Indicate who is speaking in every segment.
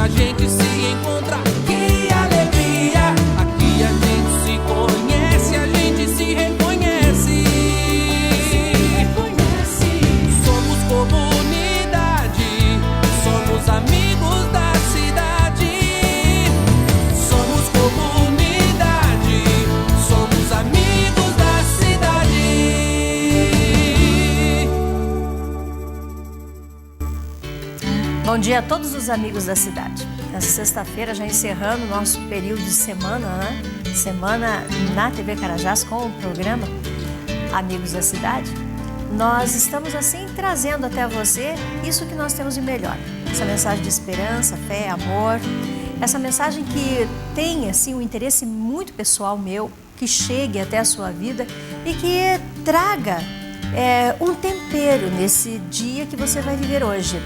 Speaker 1: a gente se encontra. Que alegria! Aqui a gente se conhece, a gente se reconhece. Somos comunidade, somos amigos da cidade. Somos comunidade, somos amigos da cidade.
Speaker 2: Bom dia a todos os amigos da cidade. Nessa sexta-feira, já encerrando o nosso período de semana, né? Semana na TV Carajás com o programa Amigos da Cidade. Nós estamos assim trazendo até você isso que nós temos de melhor. Essa mensagem de esperança, fé, amor. Essa mensagem que tem assim um interesse muito pessoal meu, que chegue até a sua vida e que traga um tempero nesse dia que você vai viver hoje.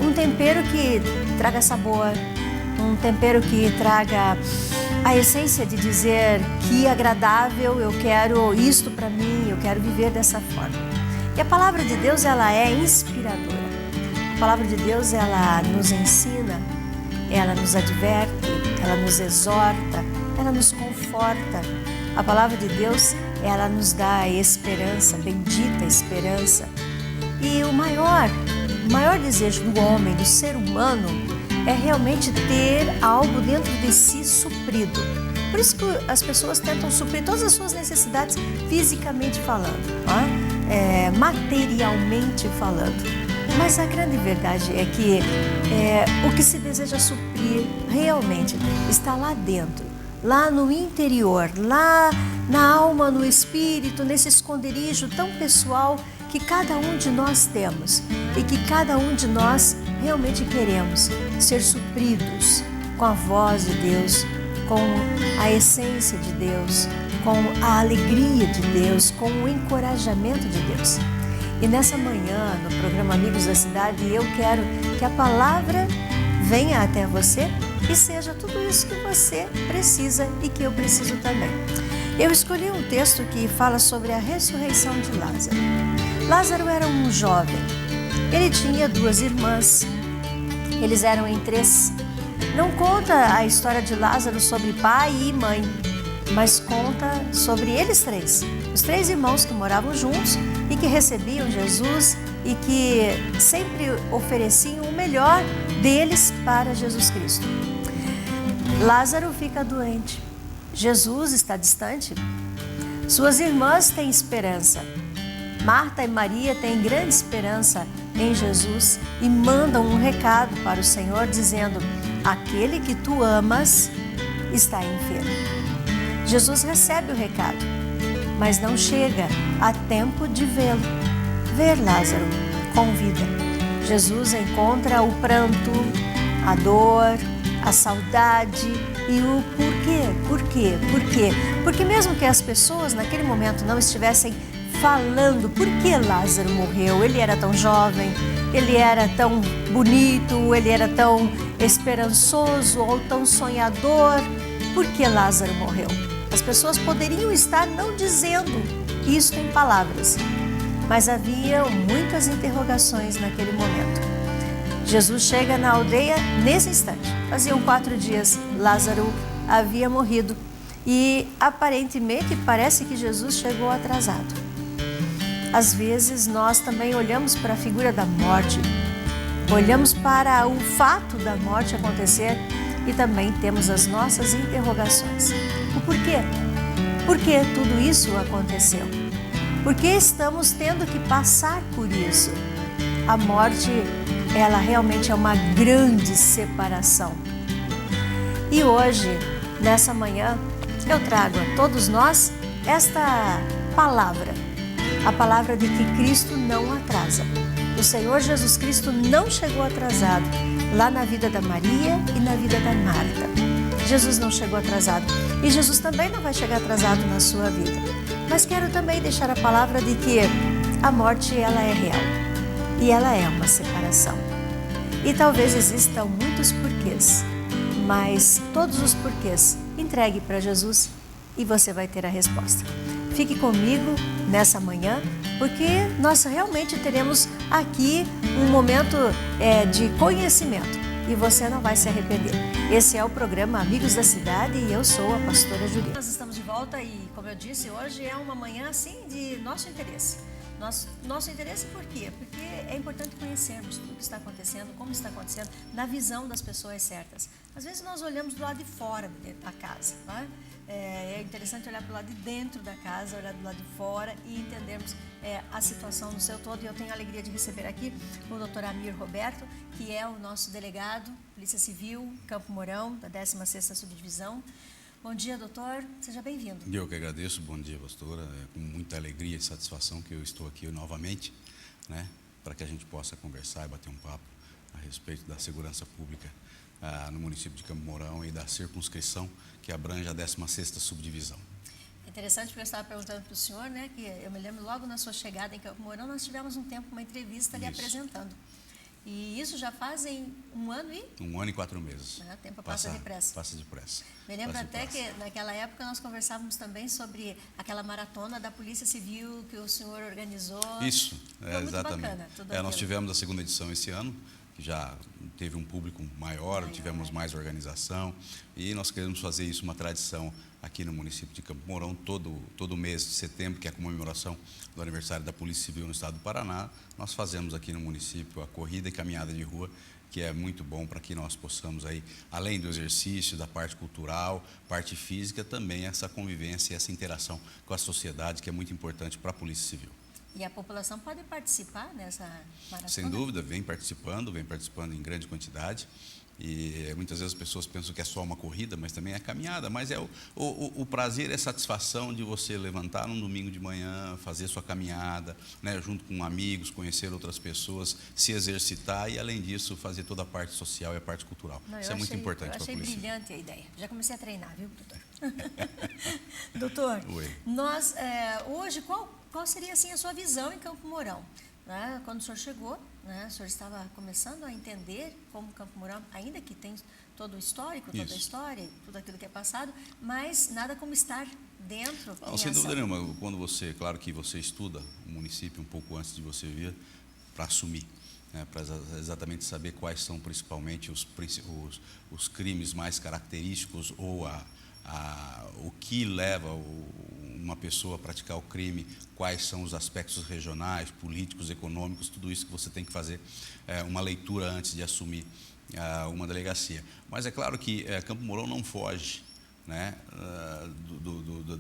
Speaker 2: Um tempero que traga sabor, um tempero que traga a essência de dizer que agradável, eu quero isto para mim, eu quero viver dessa forma. E a palavra de Deus, ela é inspiradora. A palavra de Deus, ela nos ensina, ela nos adverte, ela nos exorta, ela nos conforta. A palavra de Deus, ela nos dá a esperança, bendita esperança. E o maior desejo do homem, do ser humano, é realmente ter algo dentro de si suprido. Por isso que as pessoas tentam suprir todas as suas necessidades fisicamente falando, materialmente falando. Mas a grande verdade é que o que se deseja suprir realmente está lá dentro, lá no interior, lá na alma, no espírito, nesse esconderijo tão pessoal que cada um de nós temos e que cada um de nós realmente queremos ser supridos com a voz de Deus, com a essência de Deus, com a alegria de Deus, com o encorajamento de Deus. E nessa manhã, no programa Amigos da Cidade, eu quero que a palavra venha até você e seja tudo isso que você precisa e que eu preciso também. Eu escolhi um texto que fala sobre a ressurreição de Lázaro. Lázaro era um jovem, ele tinha 2 irmãs, eles eram em 3. Não conta a história de Lázaro sobre pai e mãe, mas conta sobre eles 3, os 3 irmãos que moravam juntos e que recebiam Jesus e que sempre ofereciam o melhor deles para Jesus Cristo. Lázaro fica doente, Jesus está distante, suas irmãs têm esperança. Marta e Maria têm grande esperança em Jesus e mandam um recado para o Senhor dizendo: aquele que tu amas está enfermo. Jesus recebe o recado, mas não chega a tempo de ver Lázaro com vida. Jesus encontra o pranto, a dor, a saudade e o porquê. Porque mesmo que as pessoas naquele momento não estivessem falando por que Lázaro morreu, ele era tão jovem, ele era tão bonito, ele era tão esperançoso ou tão sonhador, por que Lázaro morreu? As pessoas poderiam estar não dizendo isso em palavras, mas havia muitas interrogações naquele momento. Jesus chega na aldeia nesse instante. Faziam 4 dias, Lázaro havia morrido e aparentemente parece que Jesus chegou atrasado. Às vezes nós também olhamos para a figura da morte, olhamos para o fato da morte acontecer e também temos as nossas interrogações. O porquê? Por que tudo isso aconteceu? Por que estamos tendo que passar por isso? A morte, ela realmente é uma grande separação. E hoje, nessa manhã, eu trago a todos nós esta palavra. A palavra de que Cristo não atrasa. O Senhor Jesus Cristo não chegou atrasado lá na vida da Maria e na vida da Marta. Jesus não chegou atrasado e Jesus também não vai chegar atrasado na sua vida. Mas quero também deixar a palavra de que a morte, ela é real e ela é uma separação. E talvez existam muitos porquês, mas todos os porquês entregue para Jesus e você vai ter a resposta. Fique comigo nessa manhã, porque nós realmente teremos aqui um momento de conhecimento e você não vai se arrepender. Esse é o programa Amigos da Cidade e eu sou a pastora Juliana. Nós estamos de volta e, como eu disse, hoje é uma manhã assim de nosso interesse. Nosso interesse por quê? Porque é importante conhecermos tudo o que está acontecendo, como está acontecendo, na visão das pessoas certas. Às vezes nós olhamos do lado de fora da casa, né? É interessante olhar para o lado de dentro da casa, olhar do lado de fora e entendermos a situação no seu todo. E eu tenho a alegria de receber aqui o Dr. Amir Roberto, que é o nosso delegado, Polícia Civil, Campo Mourão, da 16ª Subdivisão. Bom dia, doutor. Seja bem-vindo.
Speaker 3: Eu que agradeço. Bom dia, pastora. É com muita alegria e satisfação que eu estou aqui novamente, né, para que a gente possa conversar e bater um papo a respeito da segurança pública no município de Campo Mourão e da circunscrição que abrange a 16ª Subdivisão.
Speaker 2: É interessante porque eu estava perguntando para o senhor, né, que eu me lembro logo na sua chegada em Campo Mourão, nós tivemos um tempo, uma entrevista ali apresentando. E isso já fazem 1 ano e?
Speaker 3: 1 ano e 4 meses.
Speaker 2: O tempo passa depressa.
Speaker 3: Passa depressa.
Speaker 2: Me lembro até que naquela época nós conversávamos também sobre aquela maratona da Polícia Civil que o senhor organizou.
Speaker 3: Isso,
Speaker 2: muito
Speaker 3: exatamente.
Speaker 2: Bacana,
Speaker 3: nós tivemos a 2ª edição esse ano, que já teve um público maior, tivemos mais organização e nós queremos fazer isso uma tradição aqui no município de Campo Mourão, todo mês de setembro, que é a comemoração do aniversário da Polícia Civil no estado do Paraná. Nós fazemos aqui no município a corrida e caminhada de rua, que é muito bom para que nós possamos aí, além do exercício, da parte cultural, parte física, também essa convivência e essa interação com a sociedade, que é muito importante para a Polícia Civil.
Speaker 2: E a população pode participar dessa maratona?
Speaker 3: Sem dúvida, vem participando em grande quantidade. E muitas vezes as pessoas pensam que é só uma corrida, mas também é caminhada. Mas o prazer é a satisfação de você levantar num domingo de manhã, fazer sua caminhada, né, junto com amigos, conhecer outras pessoas, se exercitar e, além disso, fazer toda a parte social e a parte cultural. Isso é muito importante para a polícia.
Speaker 2: Eu achei brilhante a ideia. Já comecei a treinar, viu, doutor? Doutor,
Speaker 3: Oi.
Speaker 2: nós, hoje, qual seria assim, a sua visão em Campo Mourão? Né? Quando o senhor chegou, né, o senhor estava começando a entender como Campo Mourão, ainda que tem todo o histórico, toda a história, tudo aquilo que é passado, mas nada como estar dentro.
Speaker 3: Não, sem dúvida nenhuma. Quando claro que você estuda o município um pouco antes de você vir para assumir, né, para exatamente saber quais são principalmente os crimes mais característicos ou o que leva uma pessoa a praticar o crime, quais são os aspectos regionais, políticos, econômicos, tudo isso que você tem que fazer uma leitura antes de assumir uma delegacia. Mas é claro que Campo Mourão não foge, né,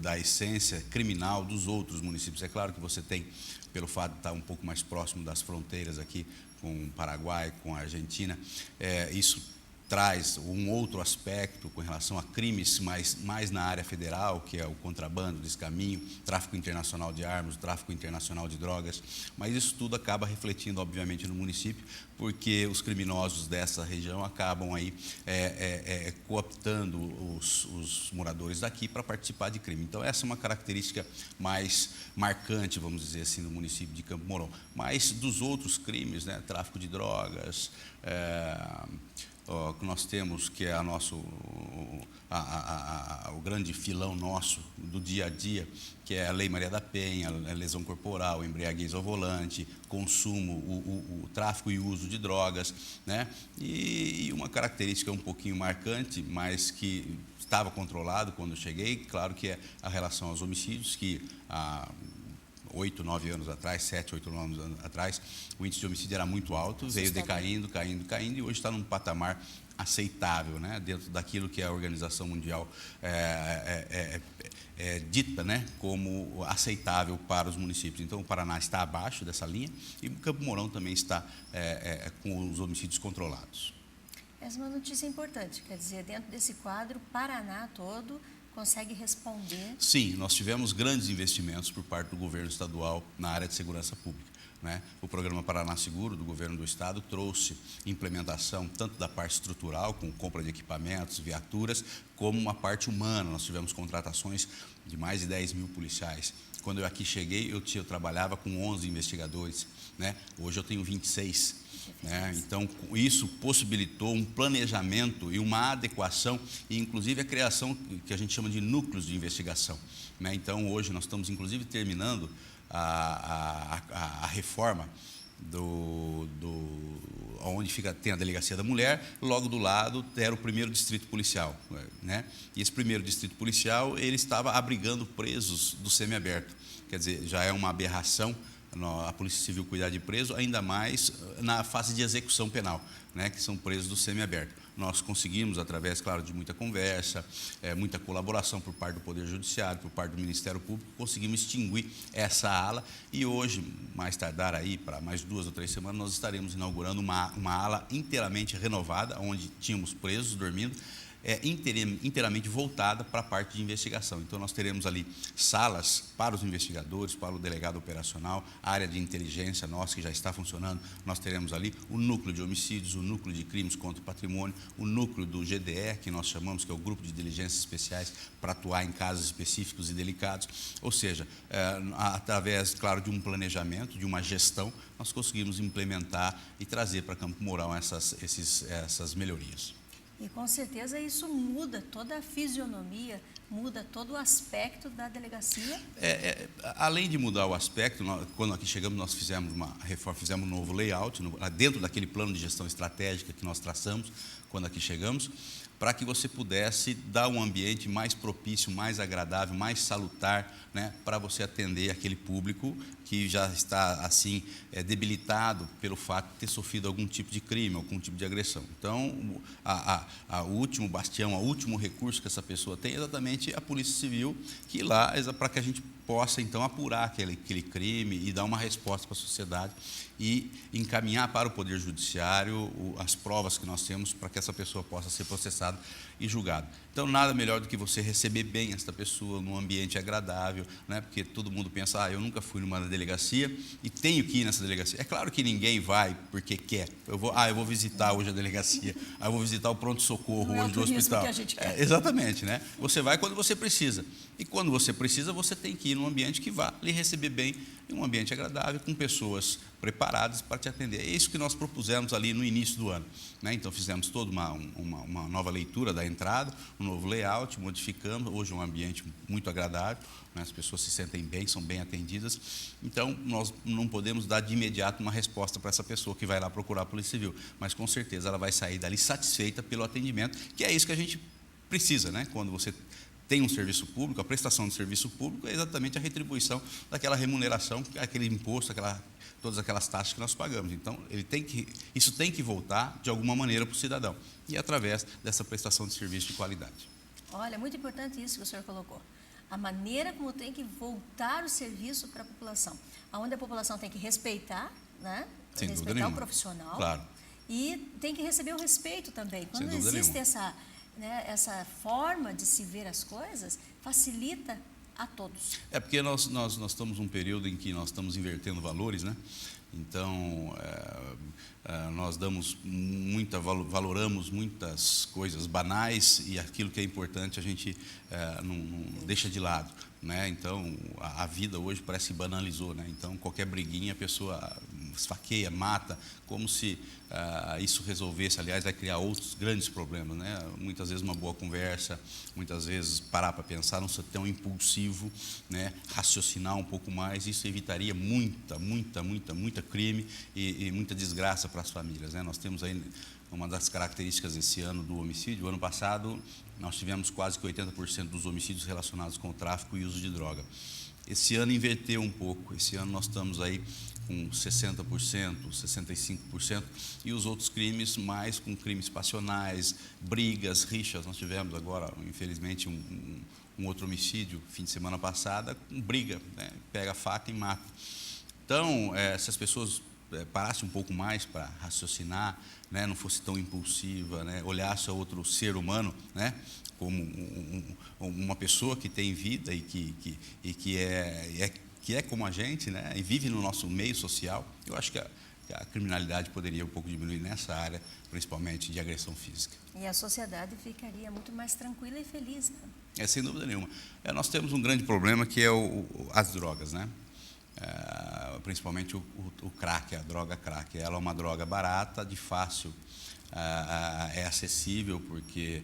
Speaker 3: da essência criminal dos outros municípios. É claro que você tem, pelo fato de estar um pouco mais próximo das fronteiras aqui com o Paraguai, com a Argentina, isso traz um outro aspecto com relação a crimes mais na área federal, que é o contrabando, o descaminho, tráfico internacional de armas, o tráfico internacional de drogas, mas isso tudo acaba refletindo, obviamente, no município, porque os criminosos dessa região acabam aí cooptando os moradores daqui para participar de crime. Então, essa é uma característica mais marcante, vamos dizer assim, no município de Campo Mourão. Mas dos outros crimes, né, tráfico de drogas, que nós temos, que é o grande filão nosso do dia a dia, que é a Lei Maria da Penha, a lesão corporal, embriaguez ao volante, consumo, o tráfico e uso de drogas, né? E uma característica um pouquinho marcante, mas que estava controlado quando eu cheguei, claro que é a relação aos homicídios, que 8, 9 anos atrás, 7, 8, 9 anos atrás, o índice de homicídio era muito alto, veio decaindo, caindo, e hoje está num patamar aceitável, né, dentro daquilo que a Organização Mundial dita, né, como aceitável para os municípios. Então, o Paraná está abaixo dessa linha e o Campo Mourão também está com os homicídios controlados.
Speaker 2: Essa é uma notícia importante, quer dizer, dentro desse quadro, Paraná todo consegue responder?
Speaker 3: Sim, nós tivemos grandes investimentos por parte do governo estadual na área de segurança pública, né? O programa Paraná Seguro, do governo do estado, trouxe implementação tanto da parte estrutural, com compra de equipamentos, viaturas, como uma parte humana. Nós tivemos contratações de mais de 10 mil policiais. Quando eu aqui cheguei, eu trabalhava com 11 investigadores, né? Hoje eu tenho 26. Né? Então, isso possibilitou um planejamento e uma adequação, e inclusive a criação que a gente chama de núcleos de investigação, né? Então, hoje nós estamos inclusive terminando a reforma onde tem a delegacia da mulher, logo do lado era o 1º distrito policial, né? E esse 1º distrito policial, ele estava abrigando presos do semiaberto. Quer dizer, já é uma aberração a Polícia Civil cuidar de preso, ainda mais na fase de execução penal, né, que são presos do semiaberto. Nós conseguimos, através, claro, de muita conversa, muita colaboração por parte do Poder Judiciário, por parte do Ministério Público, conseguimos extinguir essa ala e hoje, mais tardar aí, para mais 2 ou 3 semanas, nós estaremos inaugurando uma ala inteiramente renovada, onde tínhamos presos dormindo, inteiramente voltada para a parte de investigação. Então, nós teremos ali salas para os investigadores, para o delegado operacional, a área de inteligência nossa, que já está funcionando. Nós teremos ali o núcleo de homicídios, o núcleo de crimes contra o patrimônio, o núcleo do GDE, que nós chamamos, que é o Grupo de Diligências Especiais, para atuar em casos específicos e delicados. Ou seja, através, claro, de um planejamento, de uma gestão, nós conseguimos implementar e trazer para Campo Mourão essas melhorias.
Speaker 2: E com certeza isso muda toda a fisionomia, muda todo o aspecto da delegacia.
Speaker 3: Além de mudar o aspecto, quando aqui chegamos, nós fizemos uma reforma, fizemos um novo layout, dentro daquele plano de gestão estratégica que nós traçamos, quando aqui chegamos, para que você pudesse dar um ambiente mais propício, mais agradável, mais salutar, né, para você atender aquele público que já está, assim, debilitado pelo fato de ter sofrido algum tipo de crime, algum tipo de agressão. Então, o último bastião, o último recurso que essa pessoa tem é exatamente a Polícia Civil, que lá é para que a gente possa, então, apurar aquele crime e dar uma resposta para a sociedade e encaminhar para o Poder Judiciário as provas que nós temos para que essa pessoa possa ser processada e julgada. Então, nada melhor do que você receber bem essa pessoa num ambiente agradável, né? Porque todo mundo pensa, eu nunca fui numa delegacia e tenho que ir nessa delegacia. É claro que ninguém vai porque quer. Eu vou visitar hoje a delegacia, eu vou visitar o pronto-socorro hoje do hospital.
Speaker 2: Que a gente quer.
Speaker 3: Exatamente, né? Você vai quando você precisa. E quando você precisa, você tem que ir num ambiente que vá lhe receber bem, em um ambiente agradável, com pessoas preparadas para te atender. É isso que nós propusemos ali no início do ano, né? Então, fizemos toda uma nova leitura da entrada, um novo layout, modificamos. Hoje é um ambiente muito agradável, né? As pessoas se sentem bem, são bem atendidas. Então, nós não podemos dar de imediato uma resposta para essa pessoa que vai lá procurar a Polícia Civil, mas com certeza ela vai sair dali satisfeita pelo atendimento, que é isso que a gente precisa, né? Quando você tem um serviço público, a prestação de serviço público é exatamente a retribuição daquela remuneração, aquele imposto, todas aquelas taxas que nós pagamos. Então, isso tem que voltar de alguma maneira para o cidadão, e através dessa prestação de serviço de qualidade.
Speaker 2: Olha, muito importante isso que o senhor colocou. A maneira como tem que voltar o serviço para a população, onde a população tem que respeitar, né?
Speaker 3: Sem dúvida
Speaker 2: respeitar
Speaker 3: nenhuma.
Speaker 2: o profissional,
Speaker 3: Claro.
Speaker 2: E tem que receber o respeito também. Quando
Speaker 3: Sem dúvida
Speaker 2: existe
Speaker 3: nenhuma.
Speaker 2: essa forma de se ver as coisas, facilita a todos.
Speaker 3: É porque nós estamos num período em que nós estamos invertendo valores, né? Então, nós valoramos muitas coisas banais, e aquilo que é importante a gente não deixa de lado, né? Então, a vida hoje parece que banalizou, né? Então, qualquer briguinha a pessoa esfaqueia, mata, como se isso resolvesse. Aliás, vai criar outros grandes problemas, né? Muitas vezes uma boa conversa, muitas vezes parar para pensar, não ser tão impulsivo, né? Raciocinar um pouco mais, isso evitaria muita crime e muita desgraça para as famílias, né? Nós temos aí uma das características desse ano do homicídio. O ano passado nós tivemos quase que 80% dos homicídios relacionados com o tráfico e uso de droga. Esse ano inverteu um pouco. Esse ano nós estamos aí com 60%, 65%, e os outros crimes mais com crimes passionais, brigas, rixas. Nós tivemos agora, infelizmente, um outro homicídio, fim de semana passada, com briga, né? Pega a faca e mata. Então, se as pessoas parassem um pouco mais para raciocinar, né? Não fosse tão impulsiva, né? Olhasse a outro ser humano, né? Como uma pessoa que tem vida e que é como a gente, né? E vive no nosso meio social. Eu acho que a criminalidade poderia um pouco diminuir nessa área, principalmente de agressão física.
Speaker 2: E a sociedade ficaria muito mais tranquila e feliz, né?
Speaker 3: Sem dúvida nenhuma. Nós temos um grande problema, que é as drogas, né? Principalmente o crack, a droga crack. Ela é uma droga barata, de fácil é acessível porque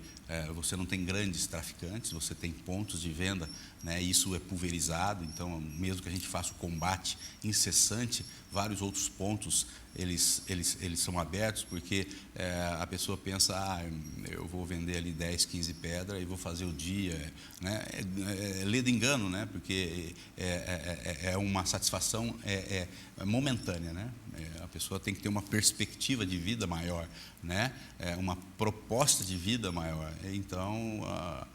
Speaker 3: você não tem grandes traficantes, você tem pontos de venda, né? Isso é pulverizado, então mesmo que a gente faça o combate incessante, vários outros pontos eles são abertos, porque a pessoa pensa, eu vou vender ali 10, 15 pedras e vou fazer o dia, né? É ledo engano, né? Porque é uma satisfação momentânea, né? A pessoa tem que ter uma perspectiva de vida maior, né? Uma proposta de vida maior. Então,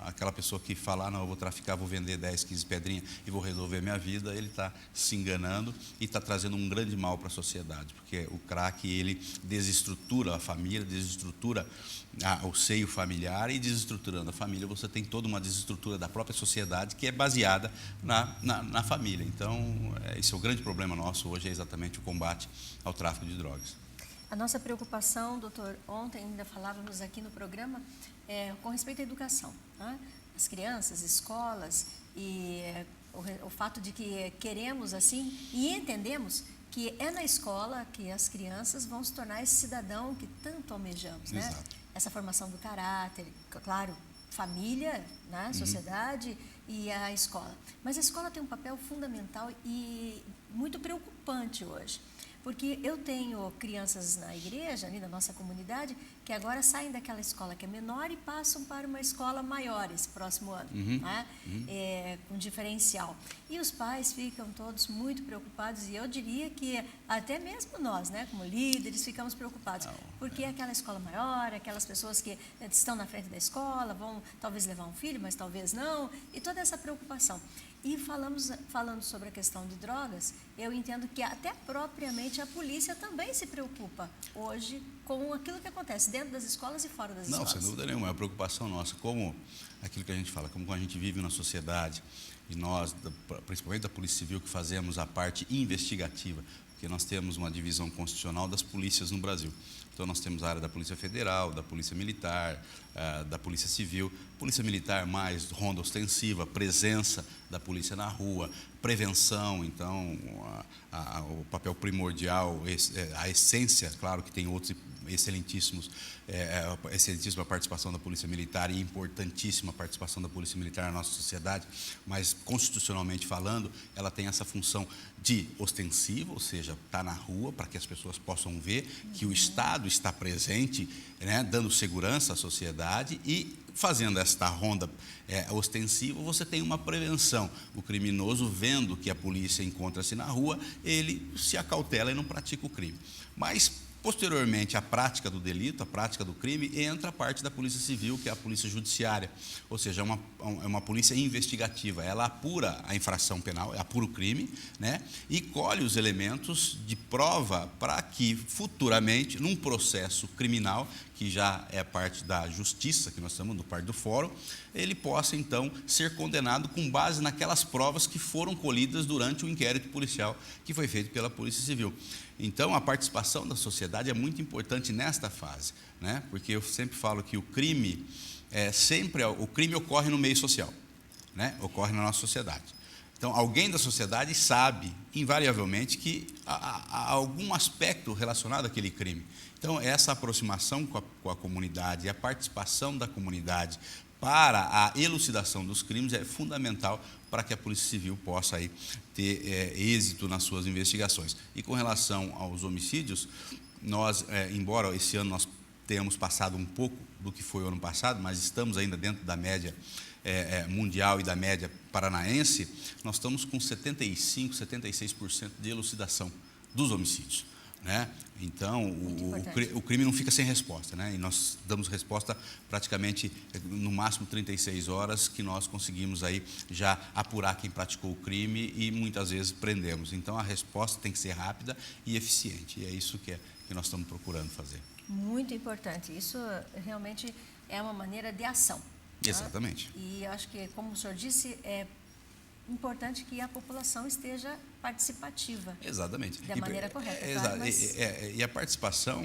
Speaker 3: aquela pessoa que fala, não, eu vou traficar, vou vender 10, 15 pedrinhas e vou resolver minha vida, ele está se enganando e está trazendo um grande mal para a sociedade, porque o crack, ele desestrutura a família, desestrutura o seio familiar, e desestruturando a família, você tem toda uma desestrutura da própria sociedade que é baseada na família. Então, esse é o grande problema nosso hoje, é exatamente o combate ao tráfico de drogas.
Speaker 2: A nossa preocupação, doutor, ontem ainda falávamos aqui no programa, com respeito à educação, né? As crianças, escolas, e o fato de que queremos assim e entendemos que é na escola que as crianças vão se tornar esse cidadão que tanto almejamos, né?
Speaker 3: Exato.
Speaker 2: Essa formação do caráter, claro, família, né? Sociedade e a escola. Mas a escola tem um papel fundamental e muito preocupante hoje. Porque eu tenho crianças na igreja, ali na nossa comunidade, que agora saem daquela escola que é menor e passam para uma escola maior esse próximo ano, né? Com diferencial. E os pais ficam todos muito preocupados, e eu diria que até mesmo nós, né, como líderes, ficamos preocupados. Porque aquela escola maior, aquelas pessoas que estão na frente da escola, vão talvez levar um filho, mas talvez não, e toda essa preocupação. E falando sobre a questão de drogas, eu entendo que até propriamente a polícia também se preocupa hoje com aquilo que acontece dentro das escolas e fora das escolas.
Speaker 3: Não, sem dúvida nenhuma, é uma preocupação nossa, como aquilo que a gente fala, como a gente vive na sociedade, e nós, principalmente da Polícia Civil, que fazemos a parte investigativa, porque nós temos uma divisão constitucional das polícias no Brasil. Então, nós temos a área da Polícia Federal, da Polícia Militar, da Polícia Civil. Polícia Militar mais ronda ostensiva, presença da polícia na rua, prevenção, então, o papel primordial, a essência, claro que tem outros excelentíssima participação da Polícia Militar e importantíssima participação da Polícia Militar na nossa sociedade, mas constitucionalmente falando, ela tem essa função de ostensiva, ou seja, está na rua para que as pessoas possam ver que o Estado está presente, né, dando segurança à sociedade, e fazendo esta ronda ostensiva, você tem uma prevenção. O criminoso, vendo que a polícia encontra-se na rua, ele se acautela e não pratica o crime. Mas, posteriormente, a prática do delito, a prática do crime, entra a parte da Polícia Civil, que é a Polícia Judiciária, ou seja, é uma polícia investigativa. Ela apura a infração penal, apura o crime, né, e colhe os elementos de prova para que, futuramente, num processo criminal, que já é parte da justiça, que nós estamos no parte do fórum, ele possa, então, ser condenado com base naquelas provas que foram colhidas durante o inquérito policial que foi feito pela Polícia Civil. Então, a participação da sociedade é muito importante nesta fase, né? Porque eu sempre falo que o crime ocorre no meio social, né? Ocorre na nossa sociedade. Então, alguém da sociedade sabe, invariavelmente, que há algum aspecto relacionado àquele crime. Então, essa aproximação com a comunidade e a participação da comunidade para a elucidação dos crimes é fundamental para que a Polícia Civil possa aí ter êxito nas suas investigações. E com relação aos homicídios, nós, embora esse ano nós tenhamos passado um pouco do que foi o ano passado, mas estamos ainda dentro da média mundial e da média paranaense, nós estamos com 75%, 76% de elucidação dos homicídios, né? Então, o crime não fica sem resposta, né? E nós damos resposta praticamente no máximo 36 horas, que nós conseguimos aí já apurar quem praticou o crime e muitas vezes prendemos. Então, a resposta tem que ser rápida e eficiente, e é isso que nós estamos procurando fazer.
Speaker 2: Muito importante. Isso realmente é uma maneira de ação.
Speaker 3: Exatamente.
Speaker 2: Tá? E acho que, como o senhor disse, é importante que a população esteja participativa.
Speaker 3: Exatamente.
Speaker 2: Da maneira correta.
Speaker 3: Claro, mas... E a participação,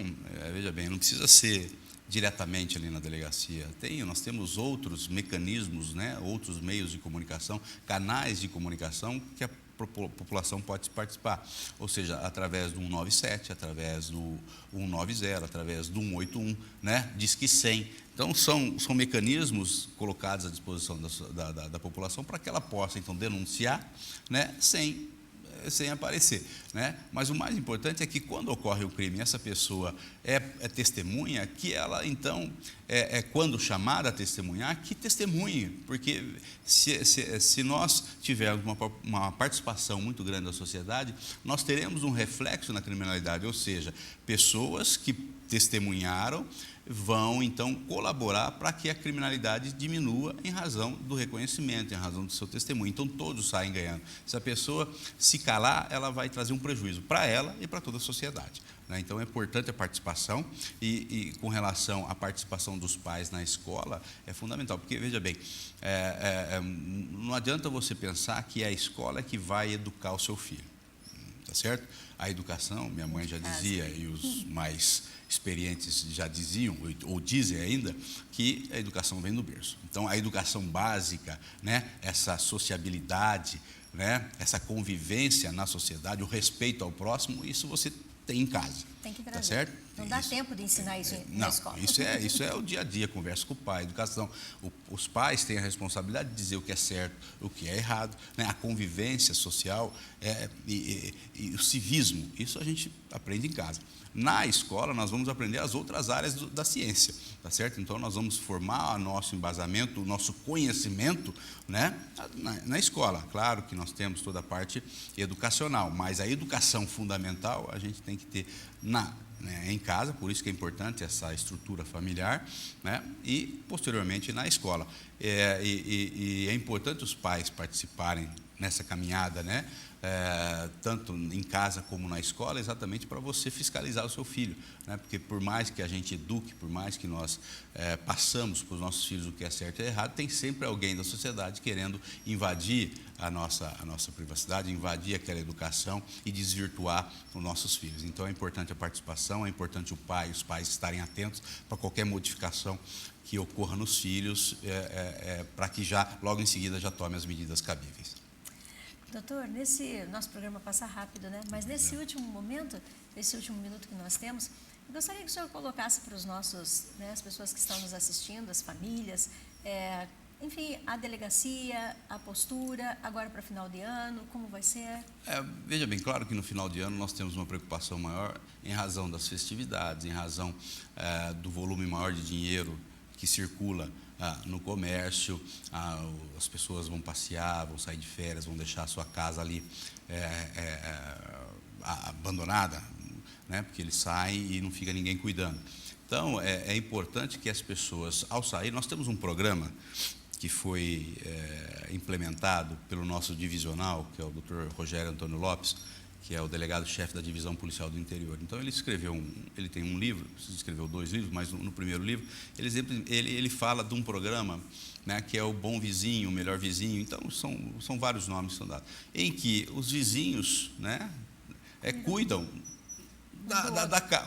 Speaker 3: veja bem, não precisa ser diretamente ali na delegacia. Nós temos outros mecanismos, né, outros meios de comunicação, canais de comunicação que a população pode participar, ou seja, através do 197, através do 190, através do 181, né? Disque 100. Então, são mecanismos colocados à disposição da população para que ela possa, então, denunciar, né? Sem aparecer, né? Mas o mais importante é que quando ocorre o crime, essa pessoa é testemunha, que ela então, quando chamada a testemunhar, que testemunhe, porque se nós tivermos uma participação muito grande da sociedade, nós teremos um reflexo na criminalidade, ou seja, pessoas que testemunharam vão, então, colaborar para que a criminalidade diminua em razão do reconhecimento, em razão do seu testemunho. Então, todos saem ganhando. Se a pessoa se calar, ela vai trazer um prejuízo para ela e para toda a sociedade, né? Então, é importante a participação e com relação à participação dos pais na escola, é fundamental, porque, veja bem, não adianta você pensar que é a escola que vai educar o seu filho, tá certo? A educação, minha mãe já dizia, e os mais experientes já diziam, ou dizem ainda, que a educação vem do berço. Então, a educação básica, né, essa sociabilidade, né, essa convivência na sociedade, o respeito ao próximo, isso você tem em casa.
Speaker 2: Tem que trazer.
Speaker 3: Tá certo?
Speaker 2: Não dá tempo de ensinar isso na escola.
Speaker 3: Isso é o dia a dia, conversa com o pai, educação. Os pais têm a responsabilidade de dizer o que é certo, o que é errado, né? A convivência social e o civismo, isso a gente aprende em casa. Na escola, nós vamos aprender as outras áreas da ciência, tá certo? Então, nós vamos formar o nosso embasamento, o nosso conhecimento, né, na escola. Claro que nós temos toda a parte educacional, mas a educação fundamental a gente tem que ter em casa, por isso que é importante essa estrutura familiar, né, e, posteriormente, na escola. E é importante os pais participarem nessa caminhada, né? Tanto em casa como na escola, exatamente para você fiscalizar o seu filho, né? Porque por mais que a gente eduque, por mais que nós passamos para os nossos filhos o que é certo e errado, tem sempre alguém da sociedade querendo invadir a nossa privacidade, invadir aquela educação e desvirtuar os nossos filhos. Então é importante a participação, é importante os pais estarem atentos para qualquer modificação que ocorra nos filhos, para que logo em seguida já tome as medidas cabíveis.
Speaker 2: Doutor, nosso programa passa rápido, né? Mas nesse último momento, nesse último minuto que nós temos, eu gostaria que o senhor colocasse para os nossos, né, as pessoas que estão nos assistindo, as famílias, enfim, a delegacia, a postura, agora para final de ano, como vai ser?
Speaker 3: Veja bem, claro que no final de ano nós temos uma preocupação maior em razão das festividades, em razão do volume maior de dinheiro que circula no comércio, as pessoas vão passear, vão sair de férias, vão deixar a sua casa ali abandonada, né, porque eles saem e não fica ninguém cuidando. Então, é importante que as pessoas, ao sair, nós temos um programa que foi implementado pelo nosso divisional, que é o Dr. Rogério Antônio Lopes, que é o delegado-chefe da Divisão Policial do Interior. Então, ele tem um livro, escreveu 2 livros, mas no primeiro livro, ele fala de um programa, né, que é o Bom Vizinho, o Melhor Vizinho. Então, são vários nomes que são dados, em que os vizinhos, né, cuidam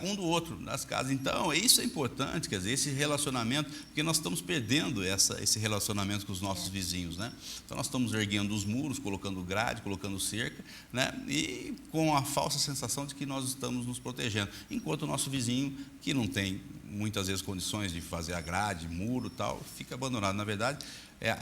Speaker 3: um do outro, das casas. Então, isso é importante, quer dizer, esse relacionamento, porque nós estamos perdendo esse relacionamento com os nossos vizinhos, né? Então, nós estamos erguendo os muros, colocando grade, colocando cerca, né? E com a falsa sensação de que nós estamos nos protegendo, enquanto o nosso vizinho, que não tem muitas vezes condições de fazer a grade, muro e tal, fica abandonado. Na verdade,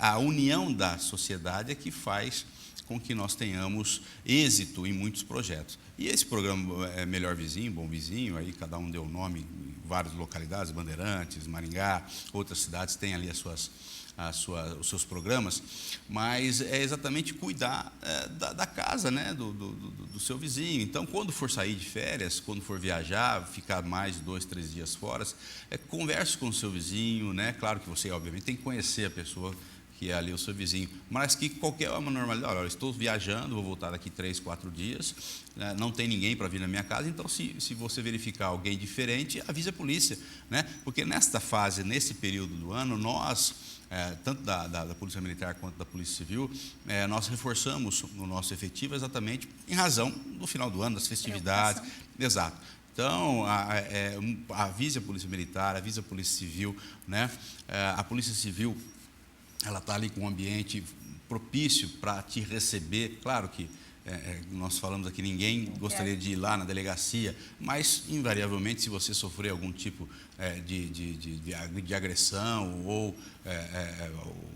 Speaker 3: a união da sociedade é que faz com que nós tenhamos êxito em muitos projetos. E esse programa Melhor Vizinho, Bom Vizinho, aí cada um deu nome em várias localidades, Bandeirantes, Maringá, outras cidades têm ali os seus programas, mas é exatamente cuidar da casa, né, do seu vizinho. Então, quando for sair de férias, quando for viajar, ficar mais de 2, 3 dias fora, converse com o seu vizinho, né? Claro que você, obviamente, tem que conhecer a pessoa que é ali o seu vizinho, mas que qualquer uma normalidade, olha, eu estou viajando, vou voltar daqui 3, 4 dias, né, não tem ninguém para vir na minha casa, então se você verificar alguém diferente, avise a polícia, né? Porque nesta fase, nesse período do ano, nós, tanto da Polícia Militar quanto da Polícia Civil, nós reforçamos o nosso efetivo exatamente em razão do final do ano, das festividades. Exato. Então, avise a Polícia Militar, avise a Polícia Civil, né? A Polícia Civil, ela está ali com um ambiente propício para te receber. Claro que nós falamos aqui, ninguém gostaria de ir lá na delegacia, mas invariavelmente se você sofrer algum tipo de agressão ou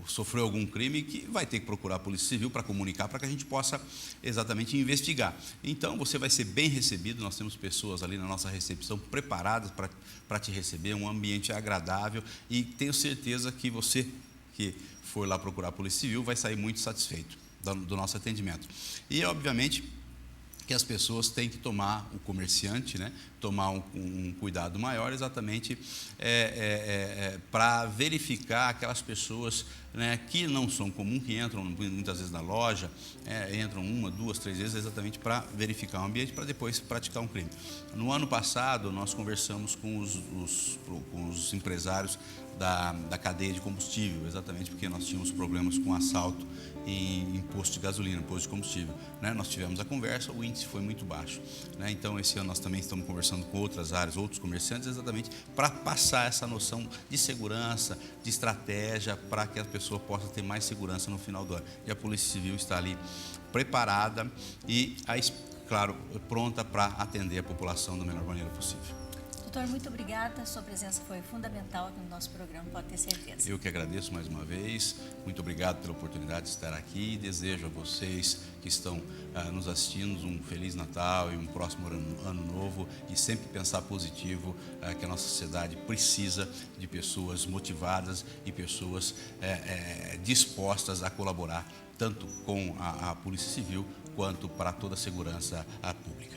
Speaker 3: sofreu algum crime, que vai ter que procurar a Polícia Civil para comunicar, para que a gente possa exatamente investigar. Então você vai ser bem recebido, nós temos pessoas ali na nossa recepção preparadas para te receber, um ambiente agradável, e tenho certeza que você que for lá procurar a Polícia Civil vai sair muito satisfeito do nosso atendimento. E obviamente que as pessoas têm que tomar, o comerciante, né, tomar um cuidado maior, exatamente para verificar aquelas pessoas, né, que não são comuns, que entram muitas vezes na loja, entram 1, 2, 3 vezes, exatamente para verificar o ambiente, para depois praticar um crime. No ano passado, nós conversamos com os empresários da cadeia de combustível, exatamente porque nós tínhamos problemas com assalto em posto de gasolina, posto de combustível, né? Nós tivemos a conversa, o índice foi muito baixo, né? Então esse ano nós também estamos conversando com outras áreas, outros comerciantes, exatamente para passar essa noção de segurança, de estratégia, para que a pessoa possa ter mais segurança no final do ano. E a Polícia Civil está ali preparada e, claro, pronta para atender a população da melhor maneira possível.
Speaker 2: Doutor, muito obrigada, a sua presença foi fundamental aqui no nosso programa, pode ter certeza.
Speaker 3: Eu que agradeço mais uma vez, muito obrigado pela oportunidade de estar aqui e desejo a vocês que estão nos assistindo um Feliz Natal e um próximo ano novo, e sempre pensar positivo, que a nossa sociedade precisa de pessoas motivadas e pessoas dispostas a colaborar tanto com a Polícia Civil quanto para toda a segurança pública.